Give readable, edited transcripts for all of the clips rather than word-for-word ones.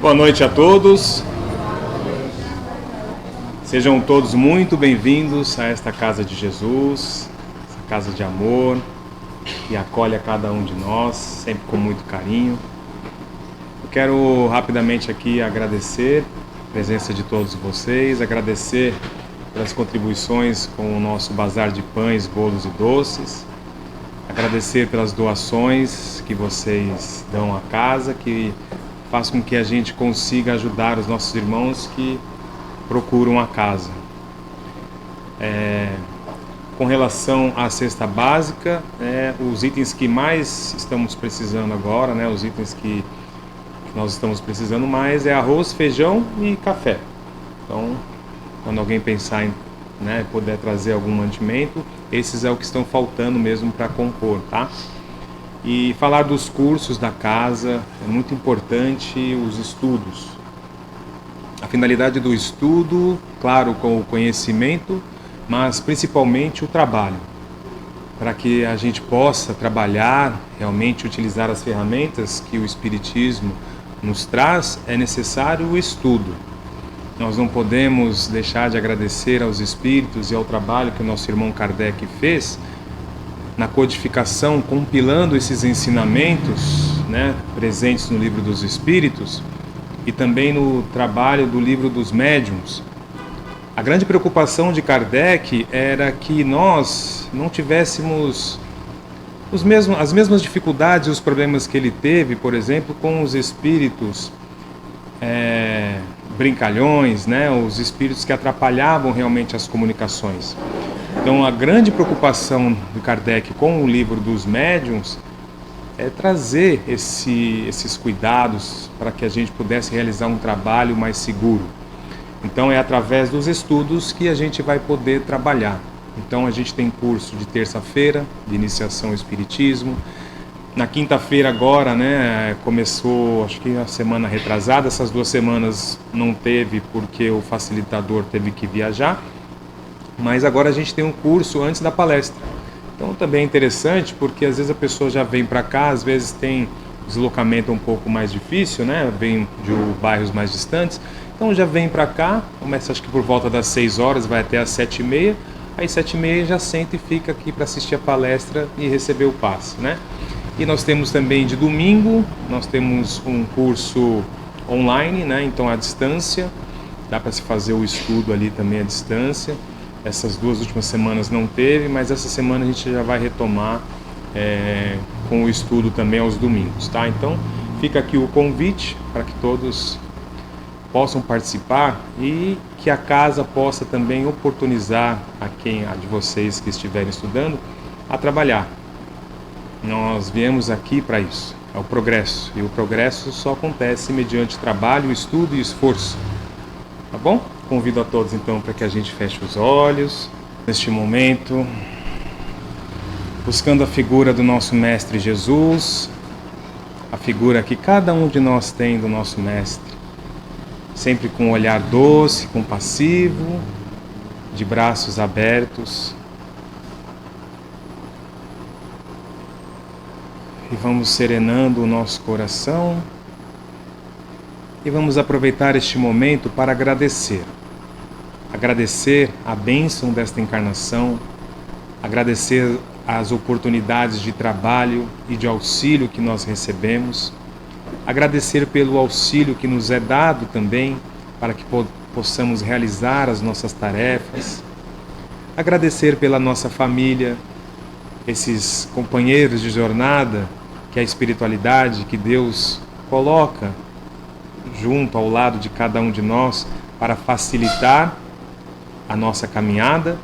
Boa noite a todos. Sejam todos muito bem-vindos a esta casa de Jesus, essa casa de amor que acolhe a cada um de nós, sempre com muito carinho. Eu quero rapidamente aqui agradecer a presença de todos vocês, agradecer pelas contribuições com o nosso bazar de pães, bolos e doces, agradecer pelas doações que vocês dão à casa, que faz com que a gente consiga ajudar os nossos irmãos que procuram a casa. Com relação à cesta básica, os itens que mais estamos precisando agora, os itens que nós estamos precisando mais é arroz, feijão e café. Então, quando alguém pensar em poder trazer algum mantimento, esses é o que estão faltando mesmo para compor, tá? E falar dos cursos da casa, é muito importante os estudos. A finalidade do estudo, claro, com o conhecimento, mas principalmente o trabalho. Para que a gente possa trabalhar, realmente utilizar as ferramentas que o Espiritismo nos traz, é necessário o estudo. Nós não podemos deixar de agradecer aos Espíritos e ao trabalho que o nosso irmão Kardec fez, na codificação, compilando esses ensinamentos presentes no Livro dos Espíritos e também no trabalho do Livro dos Médiuns. A grande preocupação de Kardec era que nós não tivéssemos as mesmas dificuldades e os problemas que ele teve, por exemplo, com os espíritos brincalhões, os espíritos que atrapalhavam realmente as comunicações. Então, a grande preocupação de Kardec com o Livro dos Médiuns é trazer esses cuidados para que a gente pudesse realizar um trabalho mais seguro. Então, é através dos estudos que a gente vai poder trabalhar. Então, a gente tem curso de terça-feira, de iniciação ao Espiritismo. Na quinta-feira agora, começou, acho que a semana retrasada, essas 2 semanas não teve porque o facilitador teve que viajar. Mas agora a gente tem um curso antes da palestra. Então também é interessante porque às vezes a pessoa já vem para cá, às vezes tem deslocamento um pouco mais difícil, vem de bairros mais distantes. Então já vem para cá, começa acho que por volta das 6 horas, vai até às 7h30. Aí 7h30 já senta e fica aqui para assistir a palestra e receber o passe, E nós temos também de domingo, nós temos um curso online, então à distância. Dá para se fazer o estudo ali também à distância. Essas 2 últimas semanas não teve, mas essa semana a gente já vai retomar com o estudo também aos domingos, tá? Então fica aqui o convite para que todos possam participar e que a casa possa também oportunizar a de vocês que estiverem estudando a trabalhar. Nós viemos aqui para isso, é o progresso, e o progresso só acontece mediante trabalho, estudo e esforço, tá bom? Convido a todos então para que a gente feche os olhos neste momento, buscando a figura do nosso Mestre Jesus, a figura que cada um de nós tem do nosso Mestre, sempre com um olhar doce, compassivo, de braços abertos. E vamos serenando o nosso coração e vamos aproveitar este momento para agradecer. Agradecer a bênção desta encarnação, agradecer as oportunidades de trabalho e de auxílio que nós recebemos, agradecer pelo auxílio que nos é dado também para que possamos realizar as nossas tarefas, agradecer pela nossa família, esses companheiros de jornada que é a espiritualidade que Deus coloca junto ao lado de cada um de nós para facilitar a nossa caminhada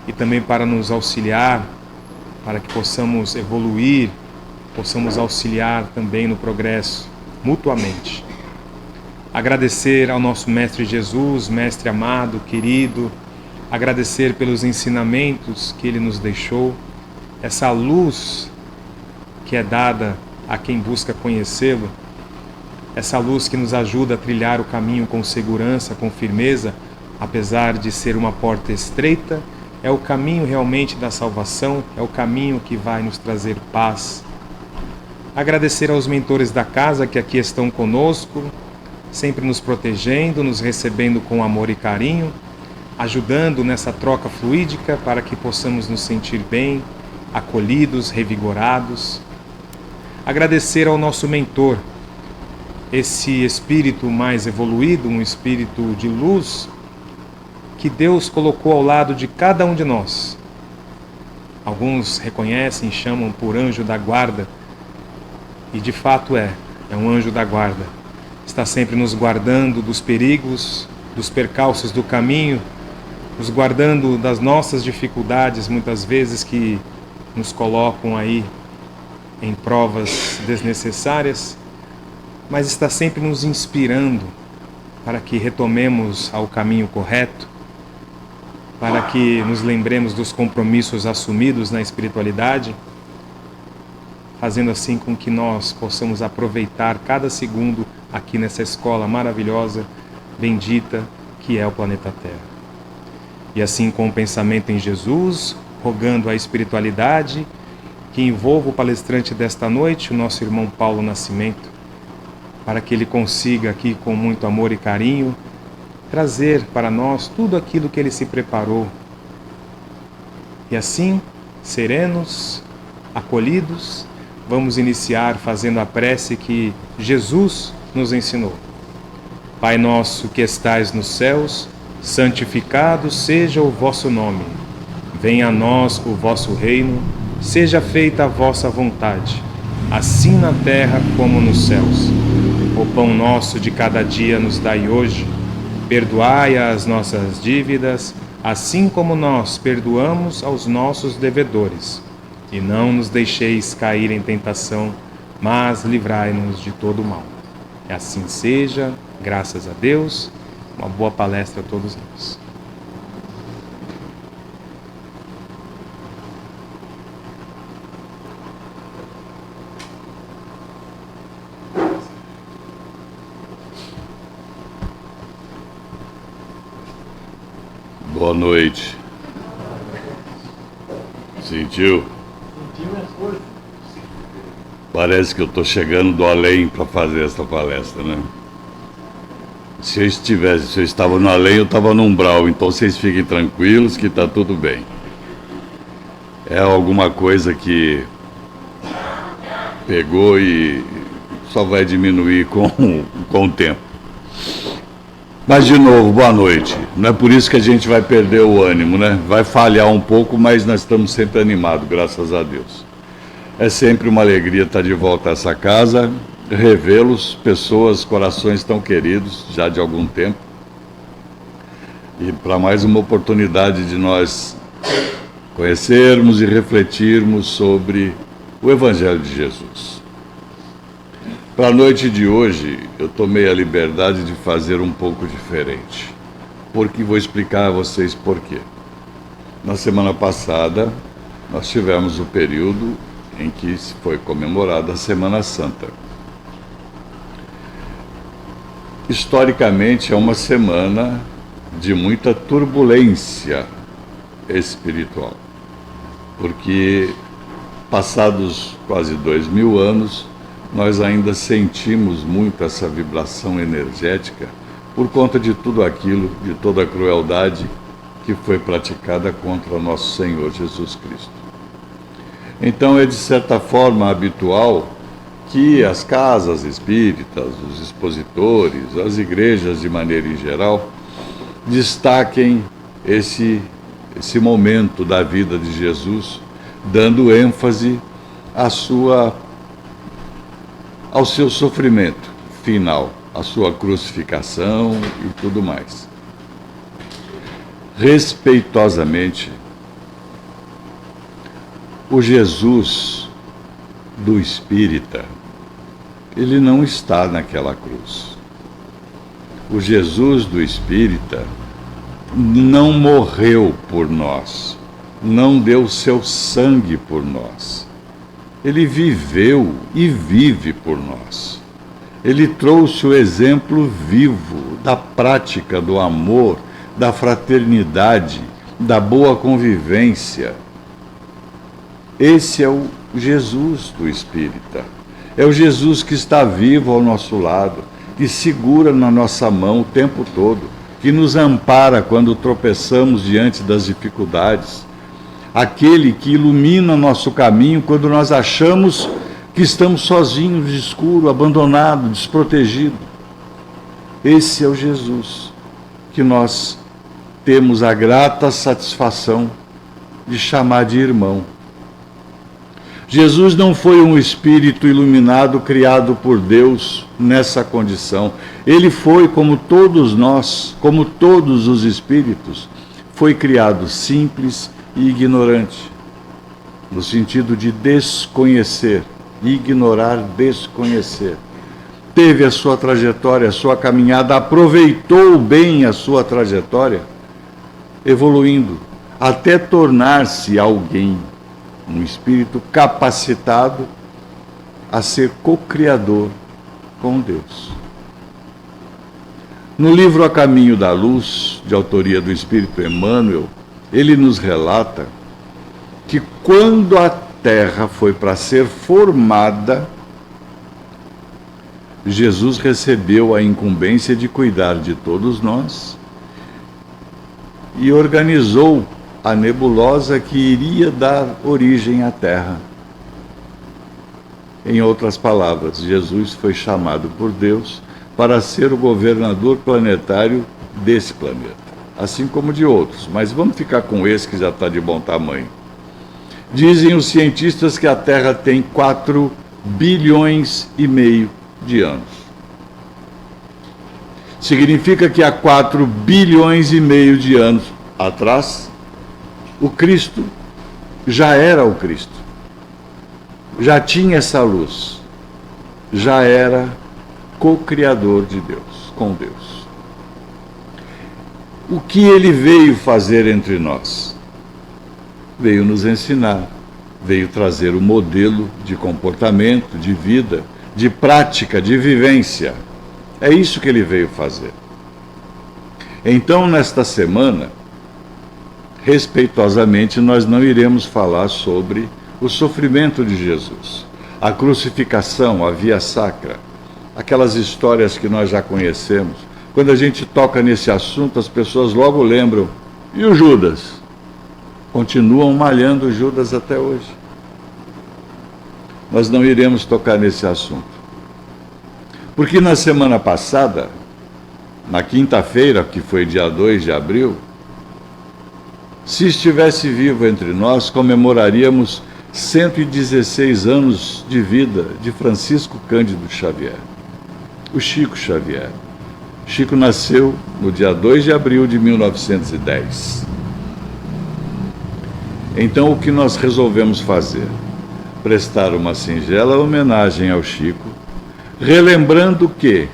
e também para nos auxiliar, para que possamos evoluir, possamos auxiliar também no progresso mutuamente. Agradecer ao nosso Mestre Jesus, Mestre amado, querido, agradecer pelos ensinamentos que Ele nos deixou, essa luz que é dada a quem busca conhecê-lo, essa luz que nos ajuda a trilhar o caminho com segurança, com firmeza, apesar de ser uma porta estreita, é o caminho realmente da salvação, é o caminho que vai nos trazer paz. Agradecer aos mentores da casa que aqui estão conosco, sempre nos protegendo, nos recebendo com amor e carinho, ajudando nessa troca fluídica para que possamos nos sentir bem, acolhidos, revigorados. Agradecer ao nosso mentor, esse espírito mais evoluído, um espírito de luz, que Deus colocou ao lado de cada um de nós. Alguns reconhecem e chamam por anjo da guarda, e de fato é um anjo da guarda. Está sempre nos guardando dos perigos, dos percalços do caminho, nos guardando das nossas dificuldades, muitas vezes que nos colocam aí em provas desnecessárias, mas está sempre nos inspirando para que retomemos ao caminho correto, para que nos lembremos dos compromissos assumidos na espiritualidade, fazendo assim com que nós possamos aproveitar cada segundo aqui nessa escola maravilhosa, bendita, que é o planeta Terra. E assim, com o pensamento em Jesus, rogando a espiritualidade que envolva o palestrante desta noite, o nosso irmão Paulo Nascimento, para que ele consiga aqui, com muito amor e carinho, trazer para nós tudo aquilo que ele se preparou. E assim, serenos, acolhidos, vamos iniciar fazendo a prece que Jesus nos ensinou. Pai nosso que estais nos céus, santificado seja o vosso nome. Venha a nós o vosso reino, seja feita a vossa vontade, assim na terra como nos céus. O pão nosso de cada dia nos dai hoje. Perdoai as nossas dívidas, assim como nós perdoamos aos nossos devedores. E não nos deixeis cair em tentação, mas livrai-nos de todo o mal. E assim seja, graças a Deus. Uma boa palestra a todos nós. Boa noite. Sentiu? Parece que eu estou chegando do além para fazer essa palestra, né? Se eu estava no além, eu estava no umbral, então vocês fiquem tranquilos que está tudo bem. É alguma coisa que pegou e só vai diminuir com o tempo. Mas, de novo, boa noite. Não é por isso que a gente vai perder o ânimo, né? Vai falhar um pouco, mas nós estamos sempre animados, graças a Deus. É sempre uma alegria estar de volta a essa casa, revê-los, pessoas, corações tão queridos, já de algum tempo. E para mais uma oportunidade de nós conhecermos e refletirmos sobre o Evangelho de Jesus. Para a noite de hoje, eu tomei a liberdade de fazer um pouco diferente, porque vou explicar a vocês por quê. Na semana passada, nós tivemos o período em que foi comemorada a Semana Santa. Historicamente, é uma semana de muita turbulência espiritual, porque passados quase 2000 anos, nós ainda sentimos muito essa vibração energética por conta de tudo aquilo, de toda a crueldade que foi praticada contra nosso Senhor Jesus Cristo. Então é de certa forma habitual que as casas espíritas, os expositores, as igrejas de maneira em geral, destaquem esse momento da vida de Jesus, dando ênfase ao seu sofrimento final, à sua crucificação e tudo mais. Respeitosamente, o Jesus do Espírita, ele não está naquela cruz. O Jesus do Espírita não morreu por nós, não deu seu sangue por nós. Ele viveu e vive por nós. Ele trouxe o exemplo vivo da prática do amor, da fraternidade, da boa convivência. Esse é o Jesus do Espírita. É o Jesus que está vivo ao nosso lado, que segura na nossa mão o tempo todo, que nos ampara quando tropeçamos diante das dificuldades, aquele que ilumina nosso caminho quando nós achamos que estamos sozinhos, escuro, abandonado, desprotegido. Esse é o Jesus que nós temos a grata satisfação de chamar de irmão. Jesus não foi um espírito iluminado criado por Deus nessa condição. Ele foi, como todos nós, como todos os espíritos, foi criado simples e ignorante, no sentido de desconhecer, ignorar, desconhecer. Teve a sua trajetória, a sua caminhada, aproveitou bem a sua trajetória, evoluindo, até tornar-se alguém, um espírito capacitado a ser co-criador com Deus. No livro A Caminho da Luz, de autoria do Espírito Emmanuel, ele nos relata que quando a Terra foi para ser formada, Jesus recebeu a incumbência de cuidar de todos nós e organizou a nebulosa que iria dar origem à Terra. Em outras palavras, Jesus foi chamado por Deus para ser o governador planetário desse planeta, assim como de outros, mas vamos ficar com esse que já está de bom tamanho. Dizem os cientistas que a Terra tem 4 bilhões e meio de anos. Significa que há 4 bilhões e meio de anos atrás, o Cristo já era o Cristo, já tinha essa luz, já era co-criador de Deus, com Deus. O que ele veio fazer entre nós? Veio nos ensinar, veio trazer o modelo de comportamento, de vida, de prática, de vivência. É isso que ele veio fazer. Então, nesta semana, respeitosamente, nós não iremos falar sobre o sofrimento de Jesus, a crucificação, a via sacra, aquelas histórias que nós já conhecemos. Quando a gente toca nesse assunto, as pessoas logo lembram, e o Judas? Continuam malhando o Judas até hoje. Nós não iremos tocar nesse assunto. Porque na semana passada, na quinta-feira, que foi dia 2 de abril, se estivesse vivo entre nós, comemoraríamos 116 anos de vida de Francisco Cândido Xavier, o Chico Xavier. Chico nasceu no dia 2 de abril de 1910. Então, o que nós resolvemos fazer? Prestar uma singela homenagem ao Chico, relembrando que,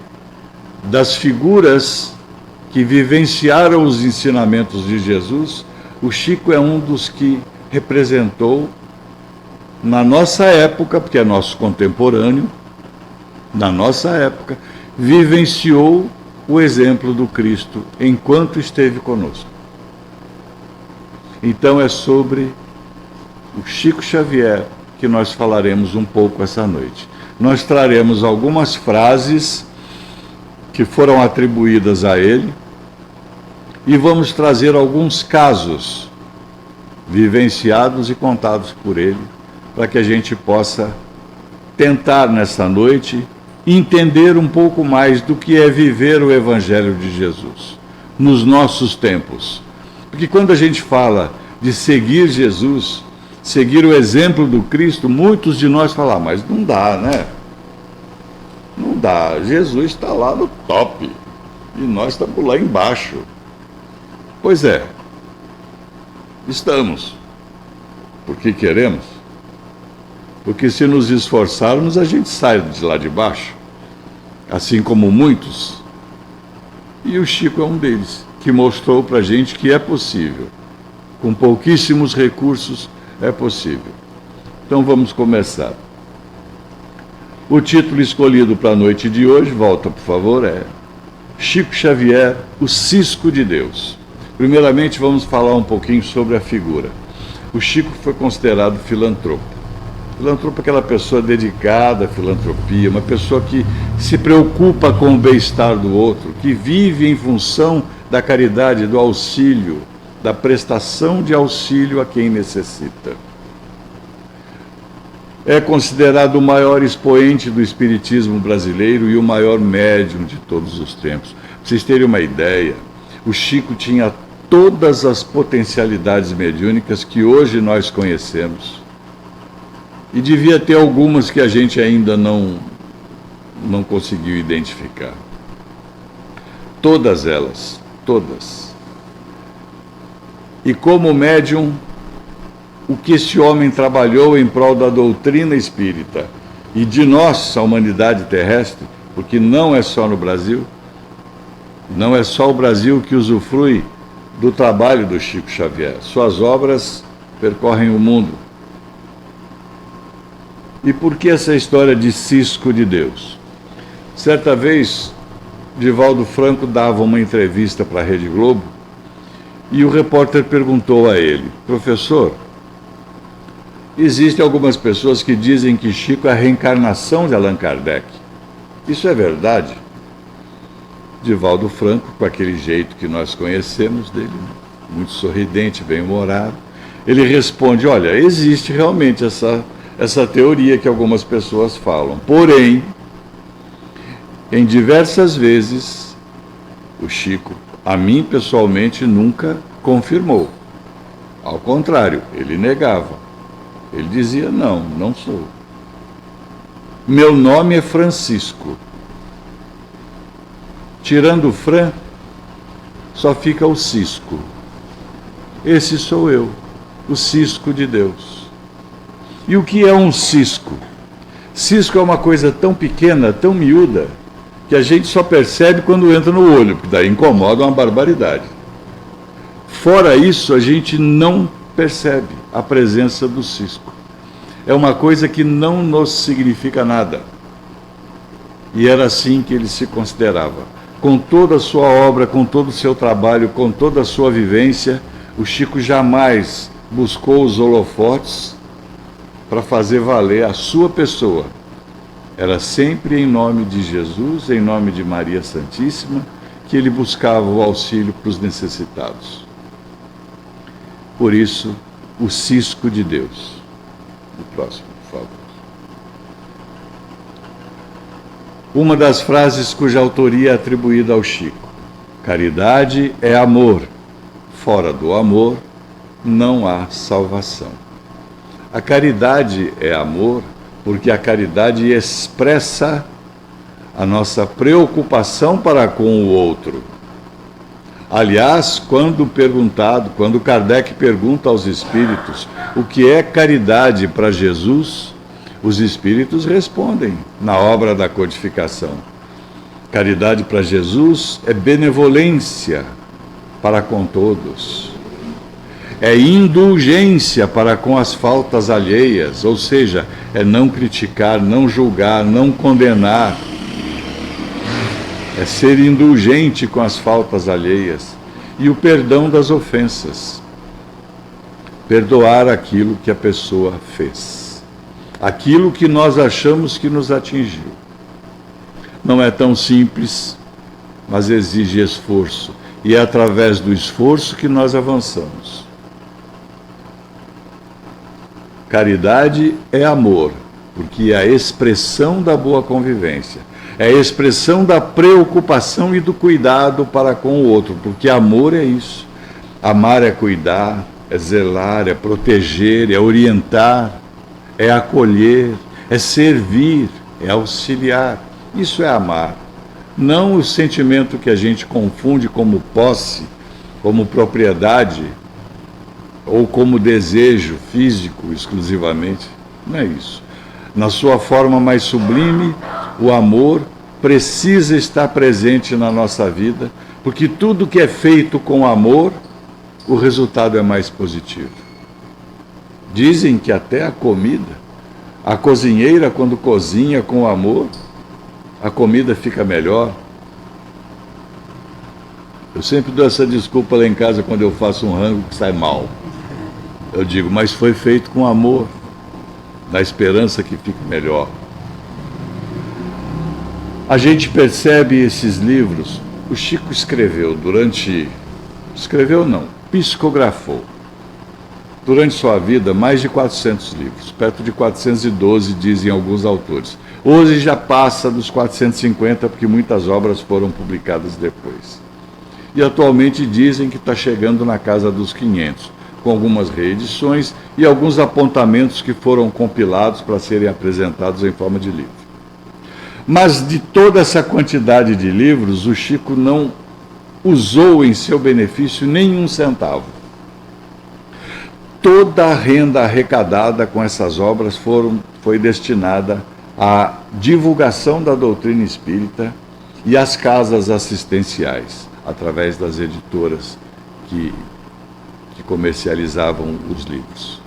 das figuras que vivenciaram os ensinamentos de Jesus, o Chico é um dos que representou, na nossa época, porque é nosso contemporâneo, na nossa época, vivenciou o exemplo do Cristo enquanto esteve conosco. Então é sobre o Chico Xavier que nós falaremos um pouco essa noite. Nós traremos algumas frases que foram atribuídas a ele e vamos trazer alguns casos vivenciados e contados por ele, para que a gente possa tentar nessa noite entender um pouco mais do que é viver o Evangelho de Jesus nos nossos tempos. Porque quando a gente fala de seguir Jesus, seguir o exemplo do Cristo, muitos de nós falam, mas não dá, né? Não dá, Jesus está lá no top e nós estamos lá embaixo. Pois é, estamos, porque queremos, porque se nos esforçarmos a gente sai de lá de baixo, assim como muitos, e o Chico é um deles, que mostrou para a gente que é possível, com pouquíssimos recursos é possível. Então vamos começar. O título escolhido para a noite de hoje, volta por favor, é Chico Xavier, o Cisco de Deus. Primeiramente vamos falar um pouquinho sobre a figura. O Chico foi considerado filantropo. Filantropo é aquela pessoa dedicada à filantropia, uma pessoa que se preocupa com o bem-estar do outro, que vive em função da caridade, do auxílio, da prestação de auxílio a quem necessita. É considerado o maior expoente do espiritismo brasileiro e o maior médium de todos os tempos. Para vocês terem uma ideia, o Chico tinha todas as potencialidades mediúnicas que hoje nós conhecemos. E devia ter algumas que a gente ainda não conseguiu identificar. Todas elas, todas. E como médium, o que esse homem trabalhou em prol da doutrina espírita e de nós, a humanidade terrestre, porque não é só no Brasil, não é só o Brasil que usufrui do trabalho do Chico Xavier. Suas obras percorrem o mundo. E por que essa história de cisco de Deus? Certa vez, Divaldo Franco dava uma entrevista para a Rede Globo e o repórter perguntou a ele: professor, existem algumas pessoas que dizem que Chico é a reencarnação de Allan Kardec. Isso é verdade? Divaldo Franco, com aquele jeito que nós conhecemos dele, muito sorridente, bem-humorado, ele responde: olha, existe realmente essa teoria que algumas pessoas falam. Porém, em diversas vezes, o Chico, a mim pessoalmente, nunca confirmou. Ao contrário, ele negava. Ele dizia: não, não sou. Meu nome é Francisco. Tirando o Fran, só fica o Cisco. Esse sou eu, o Cisco de Deus. E o que é um cisco? Cisco é uma coisa tão pequena, tão miúda, que a gente só percebe quando entra no olho, porque daí incomoda uma barbaridade. Fora isso, a gente não percebe a presença do cisco. É uma coisa que não nos significa nada. E era assim que ele se considerava. Com toda a sua obra, com todo o seu trabalho, com toda a sua vivência, o Chico jamais buscou os holofotes para fazer valer a sua pessoa. Era sempre em nome de Jesus, em nome de Maria Santíssima, que ele buscava o auxílio para os necessitados. Por isso, o cisco de Deus. O próximo, por favor. Uma das frases cuja autoria é atribuída ao Chico: caridade é amor, fora do amor não há salvação. A caridade é amor porque a caridade expressa a nossa preocupação para com o outro. Aliás, quando Kardec pergunta aos espíritos o que é caridade para Jesus, os espíritos respondem na obra da codificação: caridade para Jesus é benevolência para com todos. É indulgência para com as faltas alheias, ou seja, é não criticar, não julgar, não condenar. É ser indulgente com as faltas alheias. E o perdão das ofensas. Perdoar aquilo que a pessoa fez. Aquilo que nós achamos que nos atingiu. Não é tão simples, mas exige esforço. E é através do esforço que nós avançamos. Caridade é amor, porque é a expressão da boa convivência. É a expressão da preocupação e do cuidado para com o outro, porque amor é isso. Amar é cuidar, é zelar, é proteger, é orientar, é acolher, é servir, é auxiliar. Isso é amar. Não o sentimento que a gente confunde como posse, como propriedade, ou como desejo físico exclusivamente. Não é isso. Na sua forma mais sublime, o amor precisa estar presente na nossa vida, porque tudo que é feito com amor, o resultado é mais positivo. Dizem que até a comida, a cozinheira, quando cozinha com amor, a comida fica melhor. Eu sempre dou essa desculpa lá em casa quando eu faço um rango que sai mal. Eu digo, mas foi feito com amor. na esperança que fique melhor. A gente percebe esses livros. O Chico psicografou durante sua vida mais de 400 livros, perto de 412, dizem alguns autores. Hoje já passa dos 450, porque muitas obras foram publicadas depois. E atualmente dizem que está chegando na casa dos 500, com algumas reedições e alguns apontamentos que foram compilados para serem apresentados em forma de livro. Mas de toda essa quantidade de livros, o Chico não usou em seu benefício nenhum centavo. Toda a renda arrecadada com essas obras foi destinada à divulgação da doutrina espírita e às casas assistenciais, através das editoras que comercializavam os livros.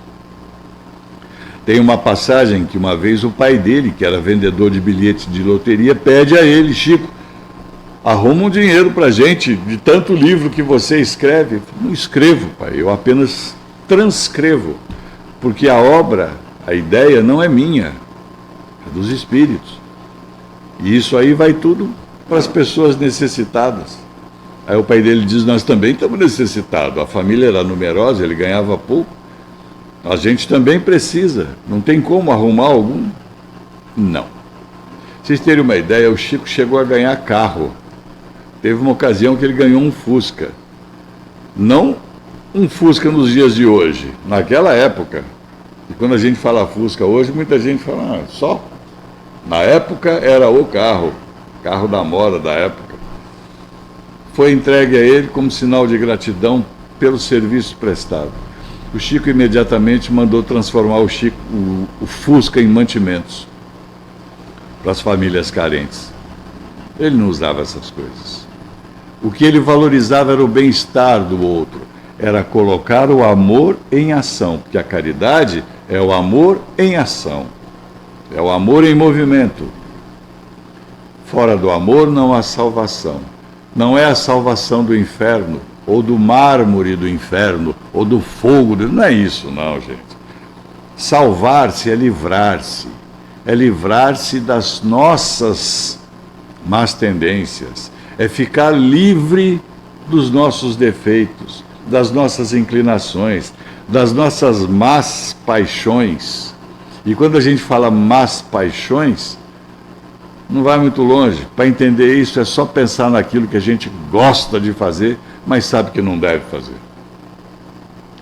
Tem uma passagem que uma vez o pai dele, que era vendedor de bilhetes de loteria, pede a ele: Chico, arruma um dinheiro para a gente de tanto livro que você escreve. Eu falei: não escrevo, pai, eu apenas transcrevo, porque a obra, a ideia não é minha, é dos espíritos. E isso aí vai tudo para as pessoas necessitadas. Aí o pai dele diz: nós também estamos necessitados, a família era numerosa, ele ganhava pouco. A gente também precisa, não tem como arrumar algum? Não. Vocês terem uma ideia, o Chico chegou a ganhar carro. Teve uma ocasião que ele ganhou um Fusca. Não um Fusca nos dias de hoje, naquela época. E quando a gente fala Fusca hoje, muita gente fala: só. Na época era o carro da moda da época. Foi entregue a ele como sinal de gratidão pelo serviço prestado. O Chico imediatamente mandou transformar o Fusca em mantimentos para as famílias carentes. Ele não usava essas coisas. O que ele valorizava era o bem-estar do outro, era colocar o amor em ação, porque a caridade é o amor em ação, é o amor em movimento. Fora do amor não há salvação. Não é a salvação do inferno, ou do mármore do inferno, ou do fogo, não é isso não, gente. Salvar-se é livrar-se das nossas más tendências, é ficar livre dos nossos defeitos, das nossas inclinações, das nossas más paixões. E quando a gente fala más paixões, não vai muito longe. Para entender isso é só pensar naquilo que a gente gosta de fazer, mas sabe que não deve fazer.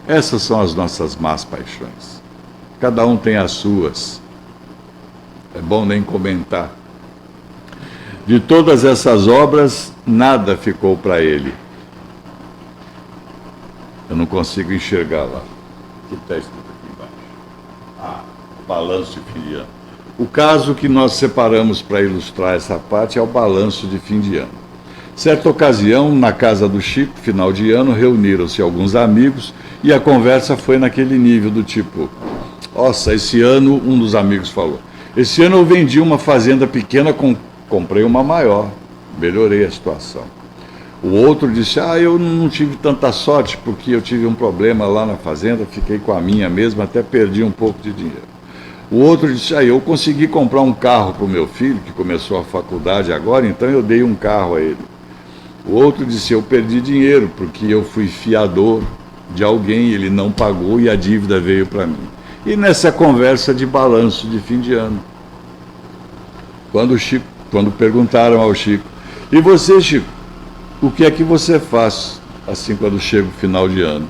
Essas são as nossas más paixões. Cada um tem as suas. É bom nem comentar. De todas essas obras, nada ficou para ele. Eu não consigo enxergar lá. O que está escrito aqui embaixo? Balanço de fim de ano. O caso que nós separamos para ilustrar essa parte é o balanço de fim de ano. Certa ocasião, na casa do Chico, final de ano, reuniram-se alguns amigos e a conversa foi naquele nível do tipo: nossa, esse ano, um dos amigos falou, esse ano eu vendi uma fazenda pequena, comprei uma maior, melhorei a situação. O outro disse: eu não tive tanta sorte porque eu tive um problema lá na fazenda, fiquei com a minha mesmo, até perdi um pouco de dinheiro. O outro disse: eu consegui comprar um carro para o meu filho, que começou a faculdade agora, então eu dei um carro a ele. O outro disse: eu perdi dinheiro, porque eu fui fiador de alguém, ele não pagou e a dívida veio para mim. E nessa conversa de balanço de fim de ano, quando perguntaram ao Chico: e você, Chico, o que é que você faz assim quando chega o final de ano?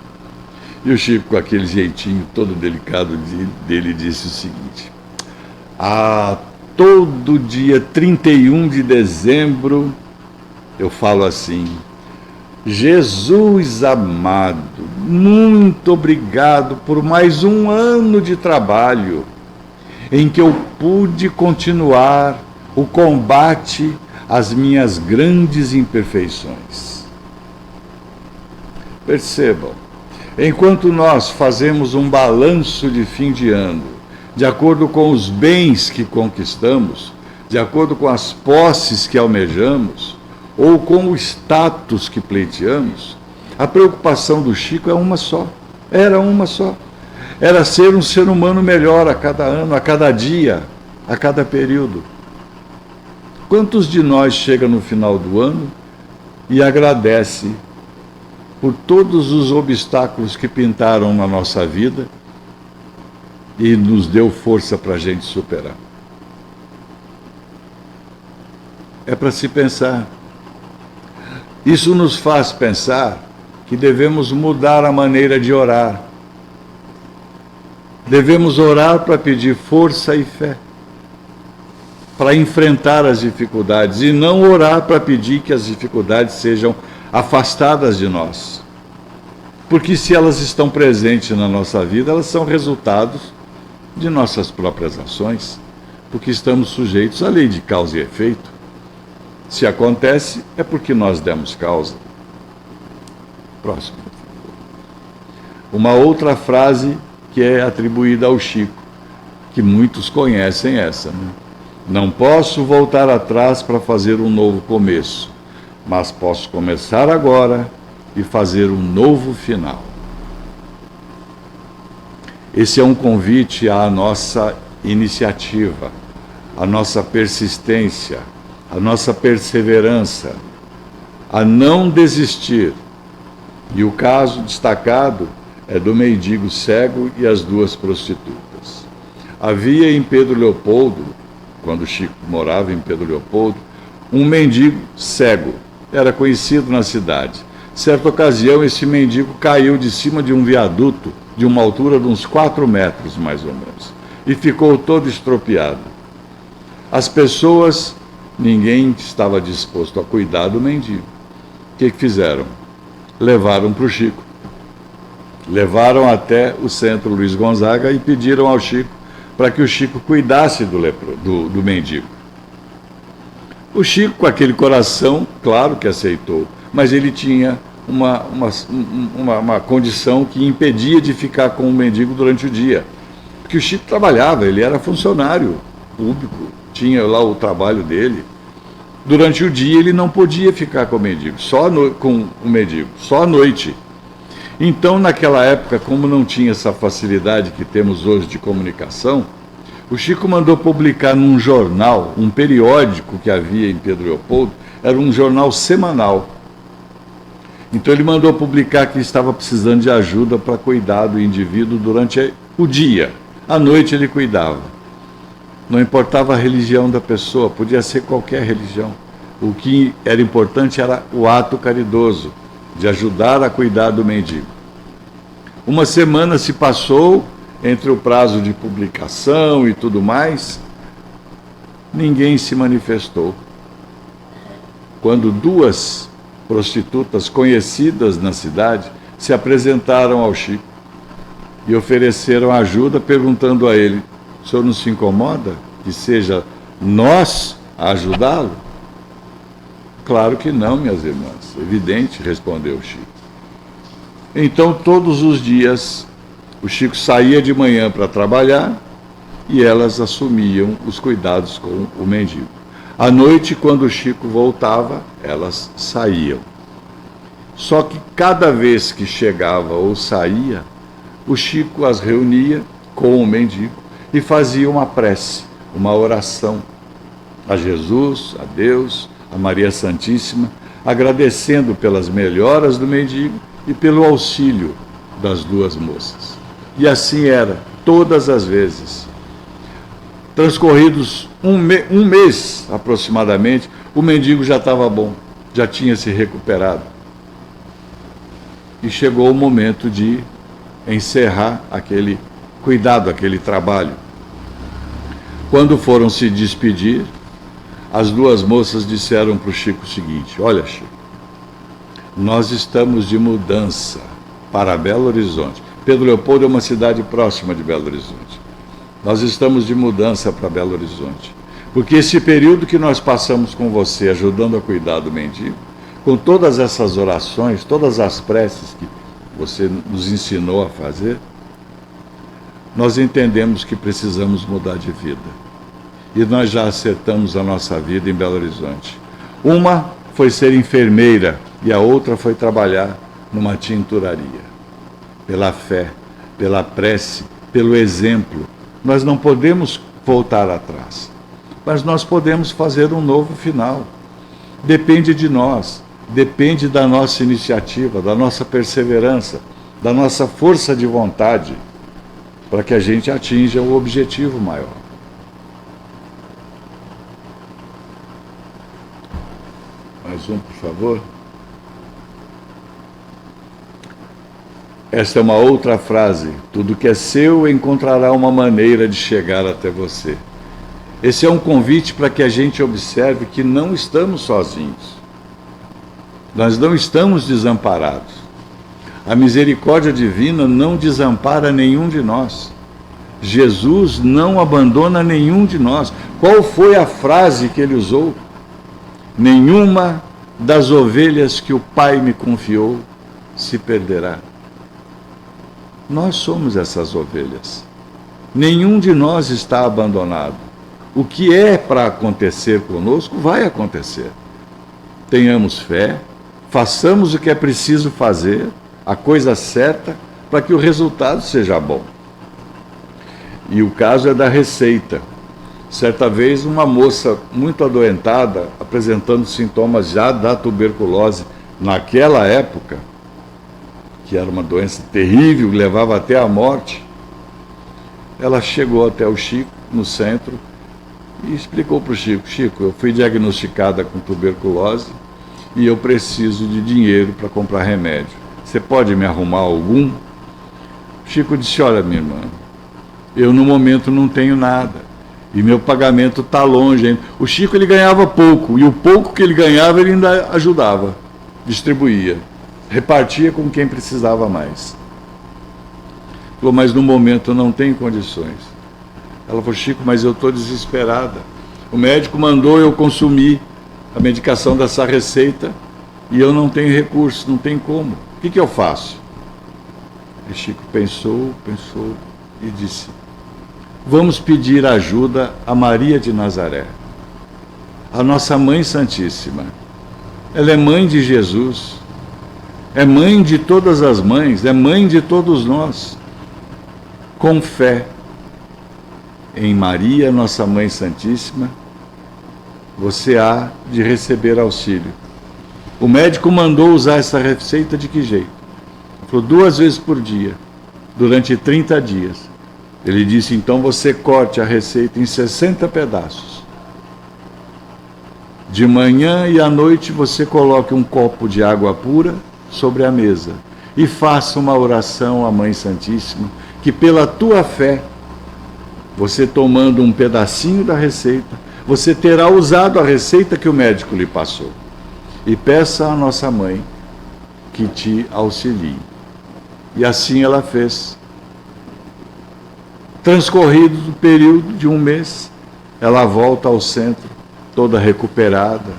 E o Chico, com aquele jeitinho todo delicado dele, disse o seguinte: todo dia 31 de dezembro eu falo assim: Jesus amado, muito obrigado por mais um ano de trabalho em que eu pude continuar o combate às minhas grandes imperfeições. Percebam, enquanto nós fazemos um balanço de fim de ano, de acordo com os bens que conquistamos, de acordo com as posses que almejamos, ou com o status que pleiteamos, a preocupação do Chico é uma só, era uma só. era ser um ser humano melhor a cada ano, a cada dia, a cada período. Quantos de nós chega no final do ano e agradece por todos os obstáculos que pintaram na nossa vida e nos deu força para a gente superar? É para se pensar. Isso nos faz pensar que devemos mudar a maneira de orar. Devemos orar para pedir força e fé, para enfrentar as dificuldades, e não orar para pedir que as dificuldades sejam afastadas de nós. Porque se elas estão presentes na nossa vida, elas são resultados de nossas próprias ações, porque estamos sujeitos à lei de causa e efeito. Se acontece, é porque nós demos causa. Próximo. Uma outra frase que é atribuída ao Chico, que muitos conhecem essa, né? Não posso voltar atrás para fazer um novo começo, mas posso começar agora e fazer um novo final. Esse é um convite à nossa iniciativa, à nossa persistência, à nossa perseverança, a não desistir. E o caso destacado é do mendigo cego e as duas prostitutas. Havia em Pedro Leopoldo, quando Chico morava em Pedro Leopoldo, um mendigo cego. Era conhecido na cidade. Certa ocasião, esse mendigo caiu de cima de um viaduto de uma altura de uns 4 metros, mais ou menos, e ficou todo estropiado. As pessoas, ninguém estava disposto a cuidar do mendigo. O que fizeram? Levaram para o Chico. Levaram até o centro Luiz Gonzaga e pediram ao Chico para que o Chico cuidasse do mendigo. O Chico, com aquele coração, claro que aceitou, mas ele tinha uma condição que impedia de ficar com o mendigo durante o dia. Porque o Chico trabalhava, ele era funcionário público, tinha lá o trabalho dele. Durante o dia ele não podia ficar com o mendigo, só à noite. Então, naquela época, como não tinha essa facilidade que temos hoje de comunicação, o Chico mandou publicar num jornal, um periódico que havia em Pedro Leopoldo, era um jornal semanal. Então ele mandou publicar que estava precisando de ajuda para cuidar do indivíduo durante o dia. À noite ele cuidava. Não importava a religião da pessoa, podia ser qualquer religião. O que era importante era o ato caridoso, de ajudar a cuidar do mendigo. Uma semana se passou entre o prazo de publicação e tudo mais, ninguém se manifestou. Quando 2 prostitutas conhecidas na cidade se apresentaram ao Chico e ofereceram ajuda, perguntando a ele: o senhor não se incomoda que seja nós a ajudá-lo? Claro que não, minhas irmãs. Evidente, respondeu o Chico. Então, todos os dias, o Chico saía de manhã para trabalhar e elas assumiam os cuidados com o mendigo. À noite, quando o Chico voltava, elas saíam. Só que cada vez que chegava ou saía, o Chico as reunia com o mendigo e fazia uma prece, uma oração a Jesus, a Deus, a Maria Santíssima, agradecendo pelas melhoras do mendigo e pelo auxílio das 2 moças. E assim era, todas as vezes. Transcorridos um mês aproximadamente, o mendigo já estava bom, já tinha se recuperado. E chegou o momento de encerrar aquele cuidado, aquele trabalho. Quando foram se despedir, as 2 moças disseram para o Chico o seguinte: olha, Chico, nós estamos de mudança para Belo Horizonte. Pedro Leopoldo é uma cidade próxima de Belo Horizonte. Nós estamos de mudança para Belo Horizonte. Porque esse período que nós passamos com você, ajudando a cuidar do mendigo, com todas essas orações, todas as preces que você nos ensinou a fazer, nós entendemos que precisamos mudar de vida. E nós já acertamos a nossa vida em Belo Horizonte. Uma foi ser enfermeira e a outra foi trabalhar numa tinturaria. Pela fé, pela prece, pelo exemplo. Nós não podemos voltar atrás, mas nós podemos fazer um novo final. Depende de nós, depende da nossa iniciativa, da nossa perseverança, da nossa força de vontade, para que a gente atinja o objetivo maior. Mais um, por favor. Esta é uma outra frase. Tudo que é seu encontrará uma maneira de chegar até você. Esse é um convite para que a gente observe que não estamos sozinhos. Nós não estamos desamparados. A misericórdia divina não desampara nenhum de nós. Jesus não abandona nenhum de nós. Qual foi a frase que ele usou? Nenhuma das ovelhas que o Pai me confiou se perderá. Nós somos essas ovelhas. Nenhum de nós está abandonado. O que é para acontecer conosco, vai acontecer. Tenhamos fé, façamos o que é preciso fazer, a coisa certa, para que o resultado seja bom. E o caso é da receita. Certa vez, uma moça muito adoentada, apresentando sintomas já da tuberculose, naquela época, que era uma doença terrível, levava até a morte, ela chegou até o Chico, no centro, e explicou para o Chico: Chico, eu fui diagnosticada com tuberculose e eu preciso de dinheiro para comprar remédio. Você pode me arrumar algum? O Chico disse: olha, minha irmã, eu no momento não tenho nada. E meu pagamento está longe ainda. O Chico, ele ganhava pouco, e o pouco que ele ganhava ele ainda ajudava, distribuía, repartia com quem precisava mais. Falou: mas no momento eu não tenho condições. Ela falou: Chico, mas eu estou desesperada. O médico mandou eu consumir a medicação dessa receita e eu não tenho recurso, não tem como. O que eu faço? E Chico pensou e disse: vamos pedir ajuda a Maria de Nazaré, a nossa Mãe Santíssima. Ela é mãe de Jesus, é mãe de todas as mães, é mãe de todos nós. Com fé em Maria, nossa Mãe Santíssima, você há de receber auxílio. O médico mandou usar essa receita de que jeito? Ele falou: 2 vezes por dia, durante 30 dias. Ele disse: então você corte a receita em 60 pedaços. De manhã e à noite você coloque um copo de água pura sobre a mesa e faça uma oração à Mãe Santíssima, que pela tua fé, você tomando um pedacinho da receita, você terá usado a receita que o médico lhe passou. E peça à nossa mãe que te auxilie. E assim ela fez. Transcorrido o período de 1 mês, ela volta ao centro, toda recuperada,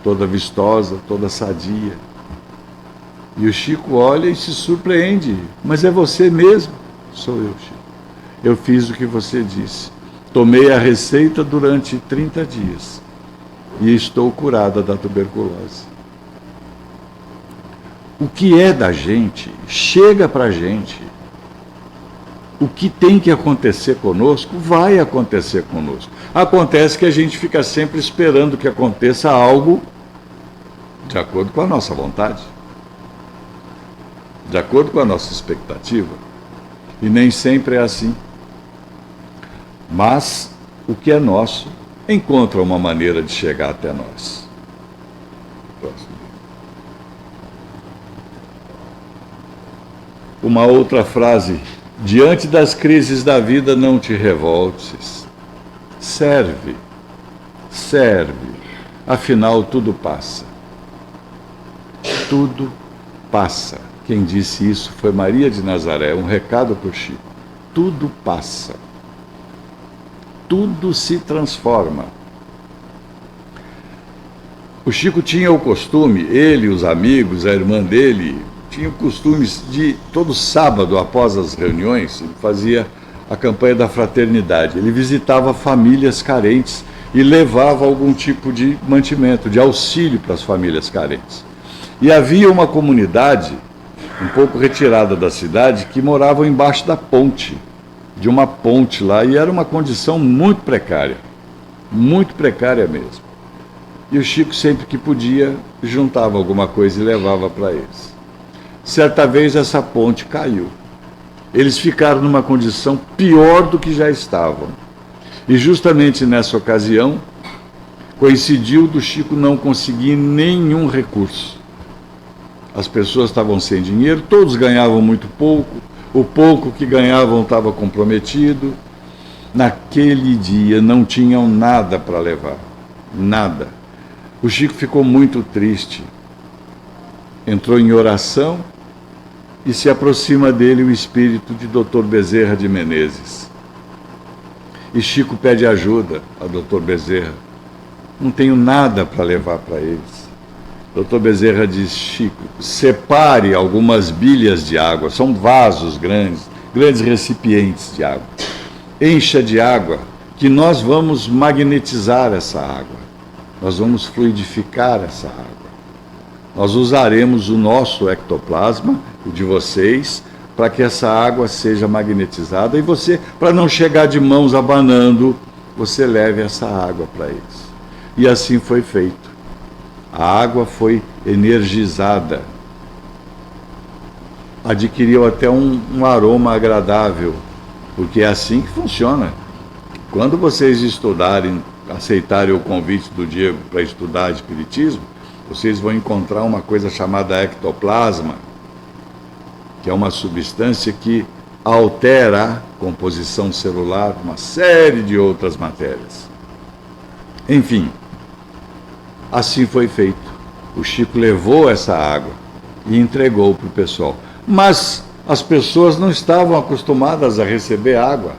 toda vistosa, toda sadia. E o Chico olha e se surpreende: mas é você mesmo? Sou eu, Chico. Eu fiz o que você disse. Tomei a receita durante 30 dias e estou curada da tuberculose. O que é da gente, chega para a gente. O que tem que acontecer conosco, vai acontecer conosco. Acontece que a gente fica sempre esperando que aconteça algo de acordo com a nossa vontade, de acordo com a nossa expectativa. E nem sempre é assim. Mas o que é nosso encontra uma maneira de chegar até nós. Próximo. Uma outra frase: diante das crises da vida não te revoltes. Serve, afinal tudo passa. Tudo passa. Quem disse isso foi Maria de Nazaré, um recado para o Chico. Tudo passa. Tudo se transforma. O Chico tinha o costume, ele, os amigos, a irmã dele, tinham costumes de, todo sábado, após as reuniões, ele fazia a campanha da fraternidade. Ele visitava famílias carentes e levava algum tipo de mantimento, de auxílio para as famílias carentes. E havia uma comunidade um pouco retirada da cidade, que moravam embaixo da ponte, de uma ponte lá, e era uma condição muito precária mesmo. E o Chico, sempre que podia, juntava alguma coisa e levava para eles. Certa vez essa ponte caiu. Eles ficaram numa condição pior do que já estavam. E justamente nessa ocasião, coincidiu do Chico não conseguir nenhum recurso. As pessoas estavam sem dinheiro, todos ganhavam muito pouco, o pouco que ganhavam estava comprometido. Naquele dia não tinham nada para levar, nada. O Chico ficou muito triste, entrou em oração e se aproxima dele o espírito de Dr. Bezerra de Menezes. E Chico pede ajuda a Dr. Bezerra. Não tenho nada para levar para eles. Dr. Bezerra diz: Chico, separe algumas bilhas de água, são vasos grandes, grandes recipientes de água. Encha de água, que nós vamos magnetizar essa água. Nós vamos fluidificar essa água. Nós usaremos o nosso ectoplasma, o de vocês, para que essa água seja magnetizada e você, para não chegar de mãos abanando, você leve essa água para eles. E assim foi feito. A água foi energizada. Adquiriu até um aroma agradável, porque é assim que funciona. Quando vocês estudarem, aceitarem o convite do Diego para estudar Espiritismo, vocês vão encontrar uma coisa chamada ectoplasma, que é uma substância que altera a composição celular, uma série de outras matérias. Enfim, assim foi feito. O Chico levou essa água e entregou para o pessoal. Mas as pessoas não estavam acostumadas a receber água.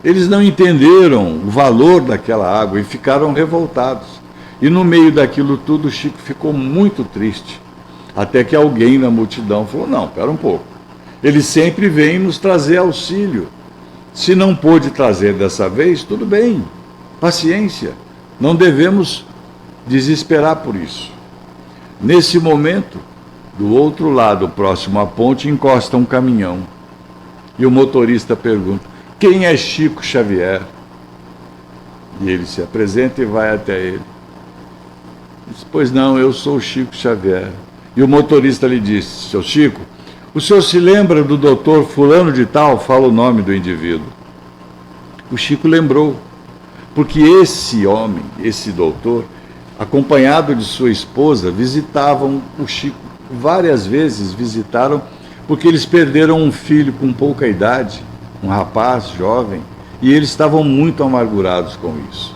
Eles não entenderam o valor daquela água e ficaram revoltados. E no meio daquilo tudo, o Chico ficou muito triste. Até que alguém na multidão falou: não, espera um pouco. Ele sempre vem nos trazer auxílio. Se não pôde trazer dessa vez, tudo bem. Paciência. Não devemos desesperar por isso. Nesse momento, do outro lado, próximo à ponte, encosta um caminhão. E o motorista pergunta: quem é Chico Xavier? E ele se apresenta e vai até ele. Diz: pois não, eu sou o Chico Xavier. E o motorista lhe disse: seu Chico, o senhor se lembra do doutor fulano de tal? Fala o nome do indivíduo. O Chico lembrou, porque esse homem, esse doutor, acompanhado de sua esposa, visitavam o Chico. Várias vezes visitaram, porque eles perderam um filho com pouca idade, um rapaz jovem, e eles estavam muito amargurados com isso.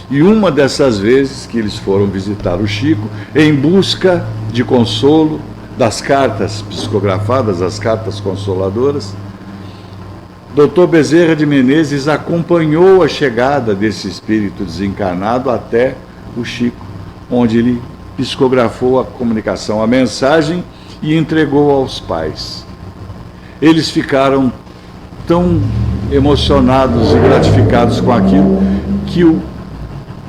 E uma dessas vezes que eles foram visitar o Chico, em busca de consolo, das cartas psicografadas, as cartas consoladoras, Dr. Bezerra de Menezes acompanhou a chegada desse espírito desencarnado até o Chico, onde ele psicografou a comunicação, a mensagem, e entregou aos pais. Eles ficaram tão emocionados e gratificados com aquilo que o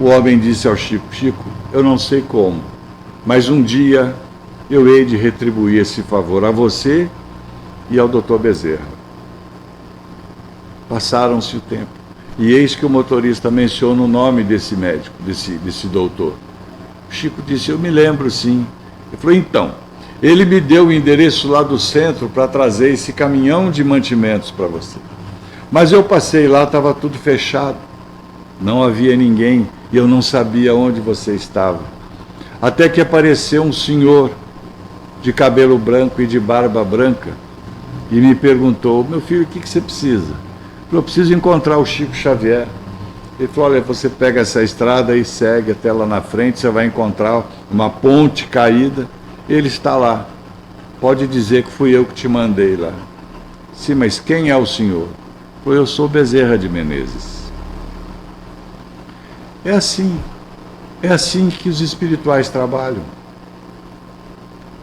homem disse ao Chico: Chico, eu não sei como, mas um dia eu hei de retribuir esse favor a você e ao Dr. Bezerra. Passaram-se o tempo, e eis que o motorista menciona o nome desse médico, desse doutor. O Chico disse: eu me lembro, sim. Ele falou: então, ele me deu o endereço lá do centro para trazer esse caminhão de mantimentos para você. Mas eu passei lá, estava tudo fechado, não havia ninguém, e eu não sabia onde você estava. Até que apareceu um senhor de cabelo branco e de barba branca e me perguntou: meu filho, o que você precisa? Eu falei: eu preciso encontrar o Chico Xavier. Ele falou: olha, você pega essa estrada e segue até lá na frente, você vai encontrar uma ponte caída, ele está lá. Pode dizer que fui eu que te mandei lá. Sim, mas quem é o senhor? Ele falou: eu sou Bezerra de Menezes. É assim que os espirituais trabalham.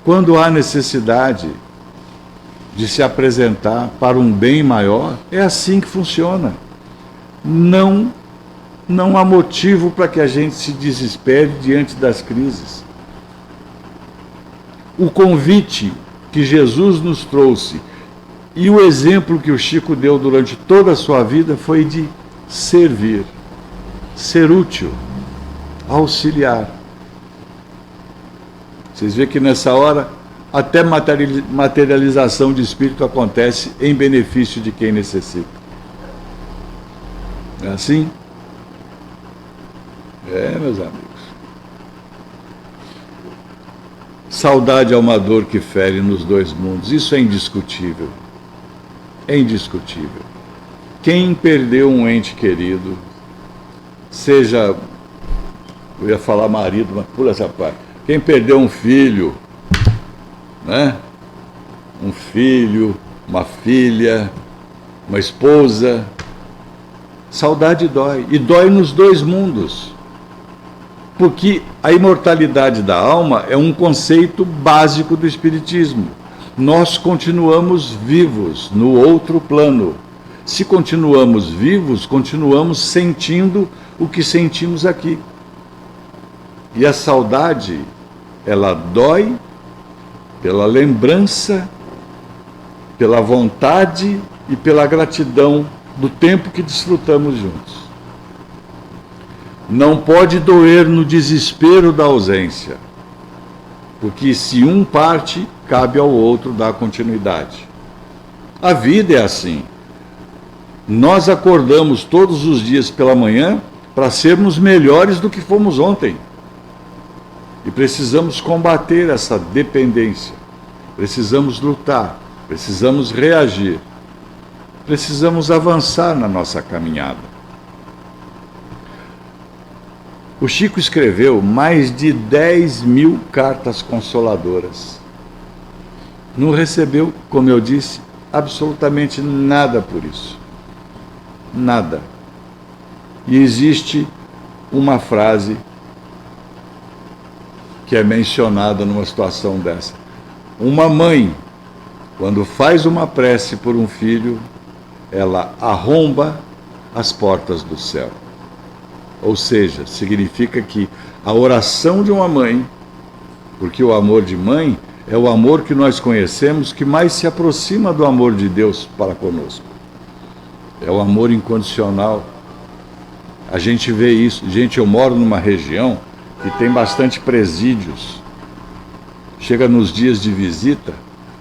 Quando há necessidade de se apresentar para um bem maior, é assim que funciona. Não há motivo para que a gente se desespere diante das crises. O convite que Jesus nos trouxe. E o exemplo que o Chico deu durante toda a sua vida foi de servir, ser útil, auxiliar. Vocês veem que nessa hora até materialização de espírito acontece em benefício de quem necessita. É assim? É, meus amigos. Saudade é uma dor que fere nos dois mundos. Isso é indiscutível. É indiscutível. Quem perdeu um ente querido, seja, eu ia falar marido, mas pula essa parte. Quem perdeu um filho, né? Um filho, uma filha, uma esposa, saudade dói. E dói nos dois mundos. Porque a imortalidade da alma é um conceito básico do Espiritismo. Nós continuamos vivos no outro plano. Se continuamos vivos, continuamos sentindo o que sentimos aqui. E a saudade, ela dói pela lembrança, pela vontade e pela gratidão do tempo que desfrutamos juntos. Não pode doer no desespero da ausência, porque se um parte, cabe ao outro dar continuidade. A vida é assim. Nós acordamos todos os dias pela manhã para sermos melhores do que fomos ontem. E precisamos combater essa dependência. Precisamos lutar, precisamos reagir. Precisamos avançar na nossa caminhada. O Chico escreveu mais de 10.000 cartas consoladoras. Não recebeu, como eu disse, absolutamente nada por isso. Nada. E existe uma frase que é mencionada numa situação dessa. Uma mãe, quando faz uma prece por um filho, ela arromba as portas do céu. Ou seja, significa que a oração de uma mãe, porque o amor de mãe é o amor que nós conhecemos que mais se aproxima do amor de Deus para conosco. É o amor incondicional. A gente vê isso. Gente, eu moro numa região que tem bastante presídios. Chega nos dias de visita,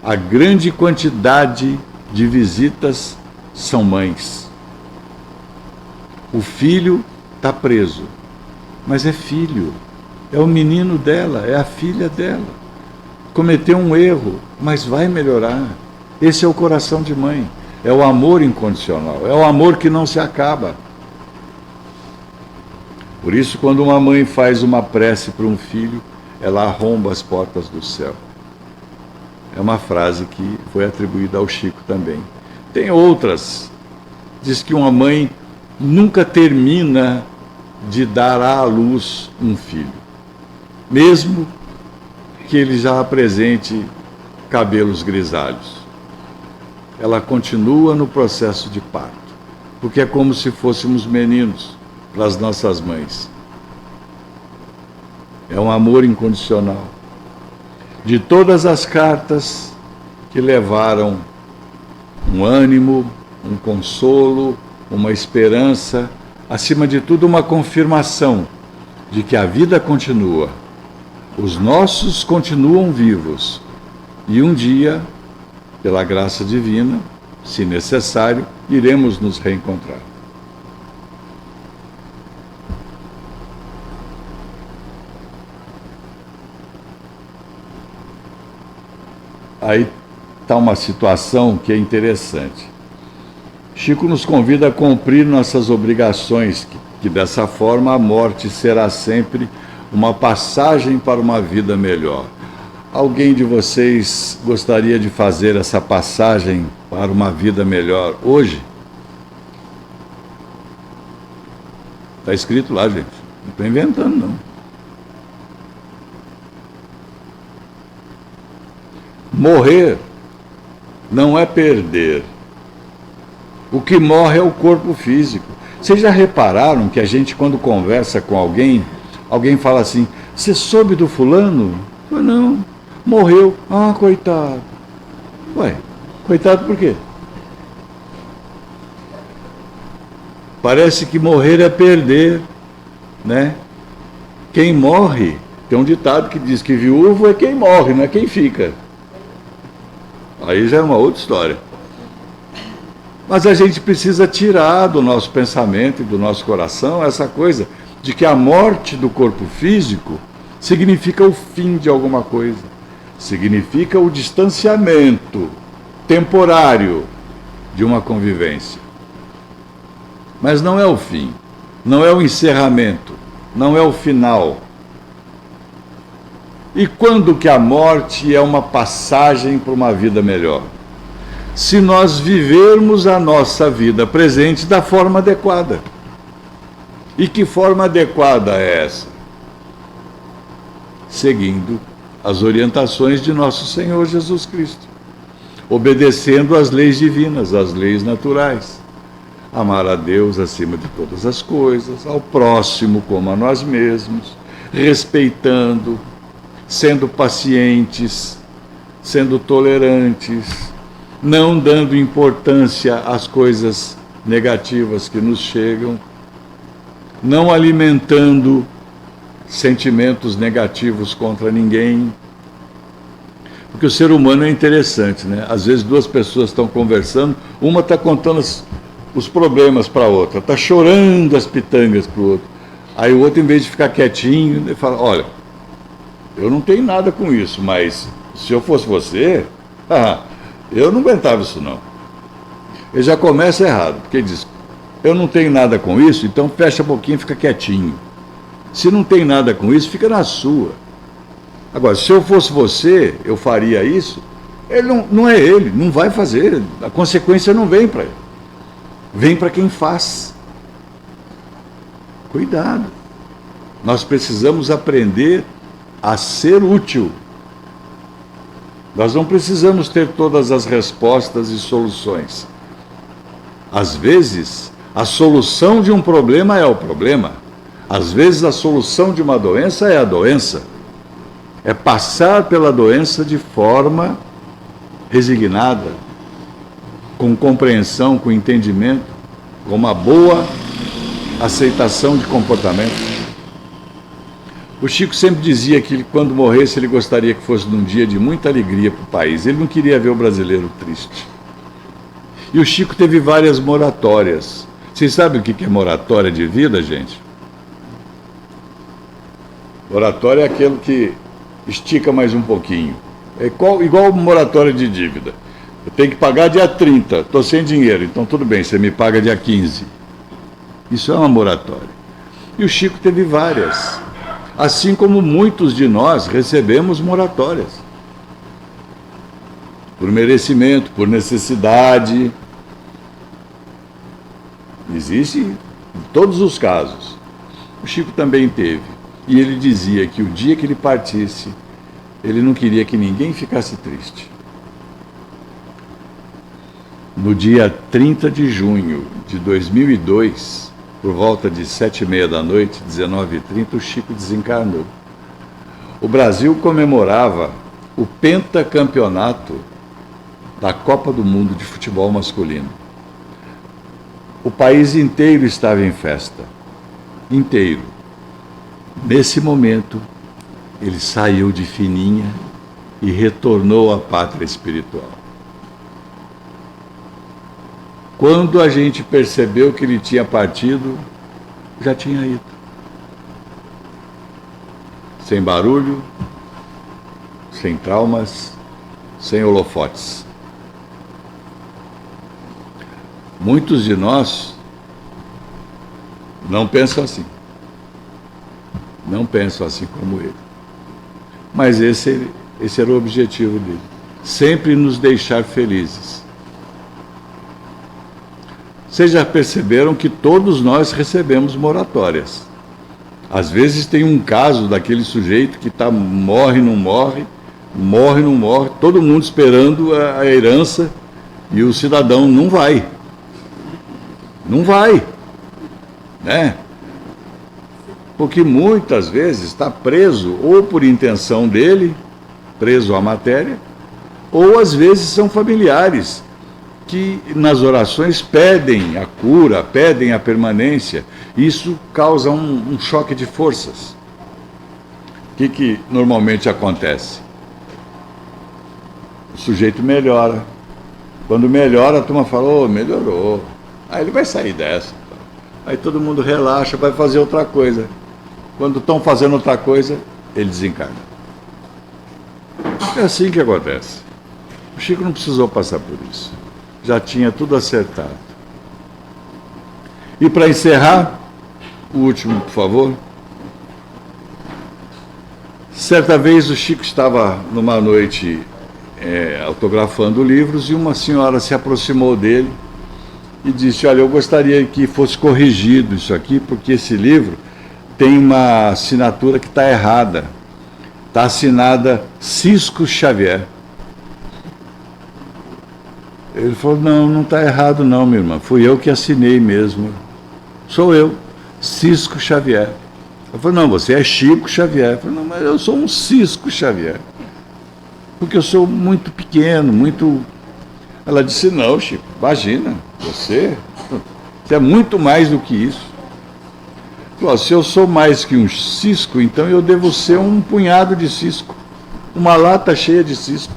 a grande quantidade de visitas são mães. O filho está preso, mas é filho, é o menino dela, é a filha dela. Cometeu um erro, mas vai melhorar. Esse é o coração de mãe, é o amor incondicional, é o amor que não se acaba. Por isso, quando uma mãe faz uma prece para um filho, ela arromba as portas do céu. É uma frase que foi atribuída ao Chico também. Tem outras. Diz que uma mãe nunca termina de dar à luz um filho, mesmo que ele já apresente cabelos grisalhos. Ela continua no processo de parto, porque é como se fôssemos meninos para as nossas mães. É um amor incondicional. De todas as cartas que levaram um ânimo, um consolo, uma esperança, acima de tudo uma confirmação de que a vida continua, os nossos continuam vivos e um dia, pela graça divina, se necessário, iremos nos reencontrar. Aí está uma situação que é interessante. Chico nos convida a cumprir nossas obrigações, que dessa forma a morte será sempre uma passagem para uma vida melhor. Alguém de vocês gostaria de fazer essa passagem para uma vida melhor hoje? Está escrito lá, gente. Não estou inventando, não. Morrer não é perder. O que morre é o corpo físico. Vocês já repararam que a gente, quando conversa com alguém, alguém fala assim: você soube do fulano? Eu não. Morreu. Ah, coitado. Ué, coitado por quê? Parece que morrer é perder, né? Quem morre, tem um ditado que diz que viúvo é quem morre, não é quem fica. Aí já é uma outra história. Mas a gente precisa tirar do nosso pensamento e do nosso coração essa coisa de que a morte do corpo físico significa o fim de alguma coisa, significa o distanciamento temporário de uma convivência. Mas não é o fim, não é o encerramento, não é o final. E quando que a morte é uma passagem para uma vida melhor? Se nós vivermos a nossa vida presente da forma adequada. E que forma adequada é essa? Seguindo as orientações de nosso Senhor Jesus Cristo, obedecendo às leis divinas, às leis naturais. Amar a Deus acima de todas as coisas, ao próximo como a nós mesmos, respeitando, sendo pacientes, sendo tolerantes, não dando importância às coisas negativas que nos chegam, não alimentando sentimentos negativos contra ninguém. Porque o ser humano é interessante, né? Às vezes duas pessoas estão conversando, uma está contando os problemas para a outra, está chorando as pitangas para o outro. Aí o outro, em vez de ficar quietinho, ele fala, olha, eu não tenho nada com isso, mas se eu fosse você, eu não aguentava isso não. Ele já começa errado, porque ele diz, eu não tenho nada com isso, então fecha a boquinha e fica quietinho. Se não tem nada com isso, fica na sua. Agora, se eu fosse você, eu faria isso, ele não é ele, não vai fazer, a consequência não vem para ele. Vem para quem faz. Cuidado. Nós precisamos aprender a ser útil. Nós não precisamos ter todas as respostas e soluções. Às vezes, a solução de um problema é o problema. Às vezes, a solução de uma doença é a doença. É passar pela doença de forma resignada, com compreensão, com entendimento, com uma boa aceitação de comportamento. O Chico sempre dizia que quando morresse ele gostaria que fosse num dia de muita alegria para o país. Ele não queria ver o brasileiro triste. E o Chico teve várias moratórias. Vocês sabem o que é moratória de vida, gente? Moratória é aquilo que estica mais um pouquinho. É igual moratória de dívida. Eu tenho que pagar dia 30, estou sem dinheiro, então tudo bem, você me paga dia 15. Isso é uma moratória. E o Chico teve várias. Assim como muitos de nós recebemos moratórias. Por merecimento, por necessidade. Existe em todos os casos. O Chico também teve. E ele dizia que o dia que ele partisse, ele não queria que ninguém ficasse triste. No dia 30 de junho de 2002, por volta de 7h30 da noite, 19h30, o Chico desencarnou. O Brasil comemorava o pentacampeonato da Copa do Mundo de futebol masculino. O país inteiro estava em festa. Inteiro. Nesse momento, ele saiu de fininha e retornou à pátria espiritual. Quando a gente percebeu que ele tinha partido, já tinha ido. Sem barulho, sem traumas, sem holofotes. Muitos de nós não pensam assim. Não pensam assim como ele. Mas esse era o objetivo dele. Sempre nos deixar felizes. Vocês já perceberam que todos nós recebemos moratórias. Às vezes tem um caso daquele sujeito que morre, não morre, morre, não morre, todo mundo esperando a herança e o cidadão não vai. Não vai, né? Porque muitas vezes está preso ou por intenção dele, preso à matéria, Ou às vezes são familiares que nas orações pedem a cura, pedem a permanência. Isso causa um choque de forças. O que normalmente acontece? O sujeito melhora. Quando melhora, a turma fala, oh, melhorou. Aí ele vai sair dessa. Aí todo mundo relaxa, vai fazer outra coisa. Quando estão fazendo outra coisa, ele desencarna. É assim que acontece. O Chico não precisou passar por isso. Já tinha tudo acertado. E para encerrar, o último, por favor. Certa vez o Chico estava numa noite autografando livros e uma senhora se aproximou dele e disse, olha, eu gostaria que fosse corrigido isso aqui, porque esse livro tem uma assinatura que está errada. Está assinada Cisco Xavier. Ele falou, não está errado não, minha irmã. Fui eu que assinei mesmo. Sou eu, Cisco Xavier. Eu falei, não, você é Chico Xavier. Eu falei, não, mas eu sou um Cisco Xavier. Porque eu sou muito pequeno, muito... Ela disse, não, Chico, imagina, você é muito mais do que isso. Falou, se eu sou mais que um cisco, então eu devo ser um punhado de cisco. Uma lata cheia de cisco.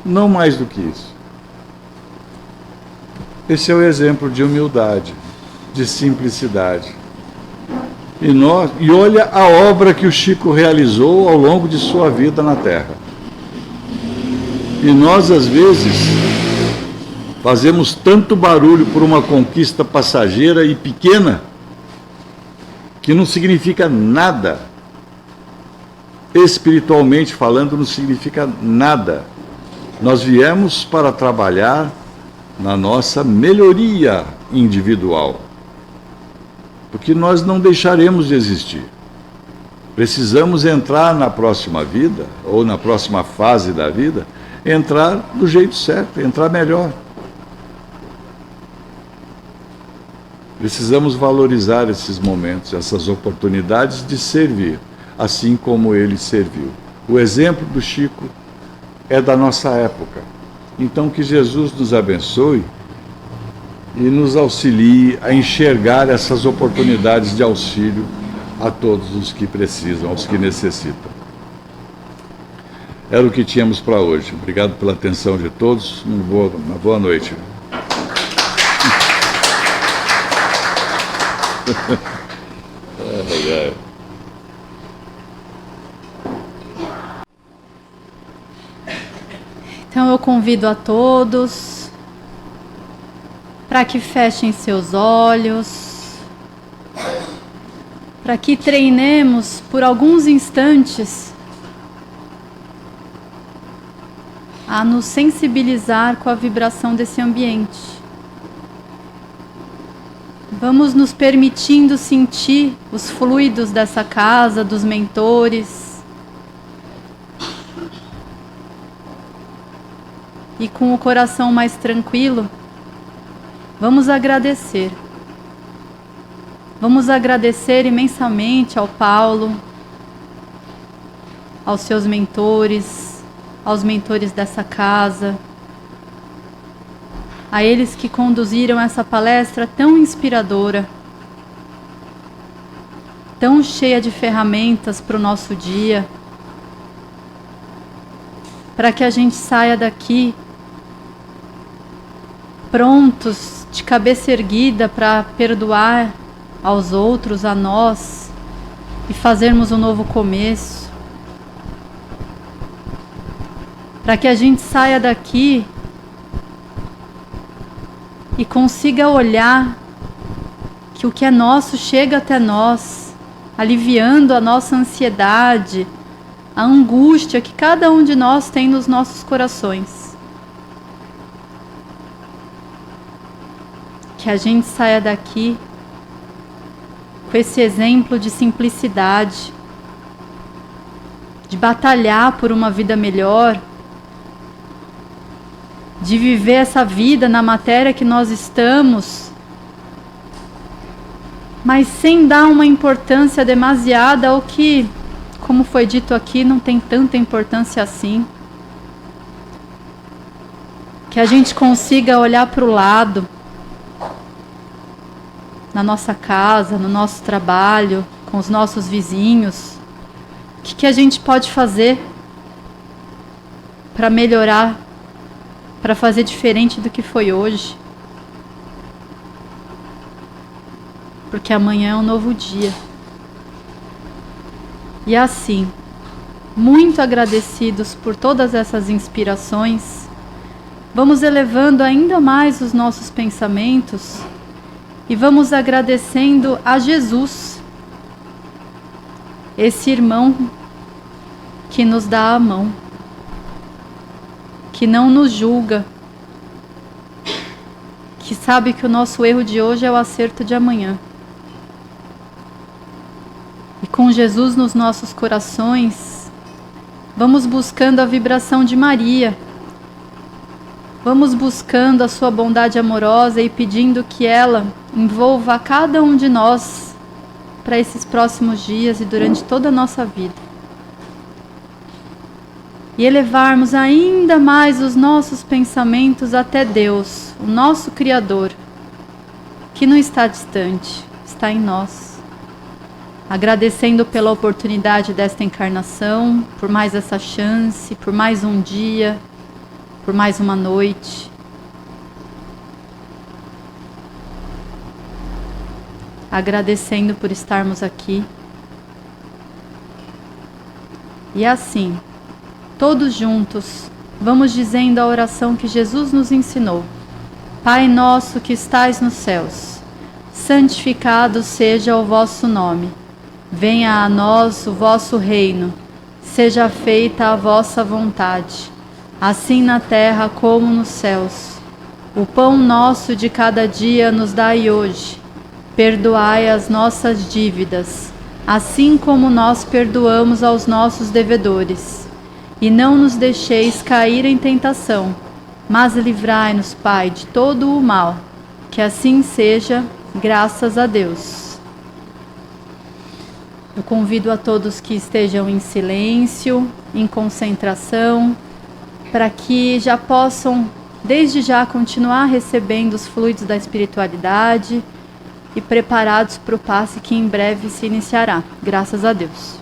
Não mais do que isso. Esse é o exemplo de humildade, de simplicidade. E olha a obra que o Chico realizou ao longo de sua vida na Terra. E nós, às vezes, fazemos tanto barulho por uma conquista passageira e pequena, que não significa nada. Espiritualmente falando, não significa nada. Nós viemos para trabalhar na nossa melhoria individual, porque nós não deixaremos de existir. Precisamos entrar na próxima vida, ou na próxima fase da vida, entrar do jeito certo, entrar melhor. Precisamos valorizar esses momentos, essas oportunidades de servir, assim como ele serviu. O exemplo do Chico é da nossa época. Então, que Jesus nos abençoe e nos auxilie a enxergar essas oportunidades de auxílio a todos os que precisam, aos que necessitam. Era o que tínhamos para hoje. Obrigado pela atenção de todos. Uma boa noite. Então eu convido a todos para que fechem seus olhos, para que treinemos por alguns instantes a nos sensibilizar com a vibração desse ambiente. Vamos nos permitindo sentir os fluidos dessa casa, dos mentores. E com o coração mais tranquilo, vamos agradecer. Vamos agradecer imensamente ao Paulo, aos seus mentores, aos mentores dessa casa, a eles que conduziram essa palestra tão inspiradora, tão cheia de ferramentas para o nosso dia, para que a gente saia daqui prontos, de cabeça erguida para perdoar aos outros, a nós, e fazermos um novo começo. Para que a gente saia daqui e consiga olhar que o que é nosso chega até nós, aliviando a nossa ansiedade, a angústia que cada um de nós tem nos nossos corações. Que a gente saia daqui com esse exemplo de simplicidade, de batalhar por uma vida melhor, de viver essa vida na matéria que nós estamos, mas sem dar uma importância demasiada ao que, como foi dito aqui, não tem tanta importância assim. Que a gente consiga olhar para o lado, na nossa casa, no nosso trabalho, com os nossos vizinhos. O que a gente pode fazer para melhorar, para fazer diferente do que foi hoje? Porque amanhã é um novo dia. E assim, muito agradecidos por todas essas inspirações, vamos elevando ainda mais os nossos pensamentos e vamos agradecendo a Jesus, esse irmão que nos dá a mão, que não nos julga, que sabe que o nosso erro de hoje é o acerto de amanhã. E com Jesus nos nossos corações, vamos buscando a vibração de Maria. Vamos buscando a sua bondade amorosa e pedindo que ela envolva a cada um de nós para esses próximos dias e durante toda a nossa vida. E elevarmos ainda mais os nossos pensamentos até Deus, o nosso Criador, que não está distante, está em nós. Agradecendo pela oportunidade desta encarnação, por mais essa chance, por mais um dia, por mais uma noite. Agradecendo por estarmos aqui. E assim, todos juntos, vamos dizendo a oração que Jesus nos ensinou. Pai nosso que estais nos céus, santificado seja o vosso nome. Venha a nós o vosso reino. Seja feita a vossa vontade, assim na terra como nos céus. O pão nosso de cada dia nos dai hoje. Perdoai as nossas dívidas, assim como nós perdoamos aos nossos devedores. E não nos deixeis cair em tentação, mas livrai-nos, Pai, de todo o mal. Que assim seja, graças a Deus. Eu convido a todos que estejam em silêncio, em concentração, para que já possam, desde já, continuar recebendo os fluidos da espiritualidade e preparados para o passe que em breve se iniciará. Graças a Deus.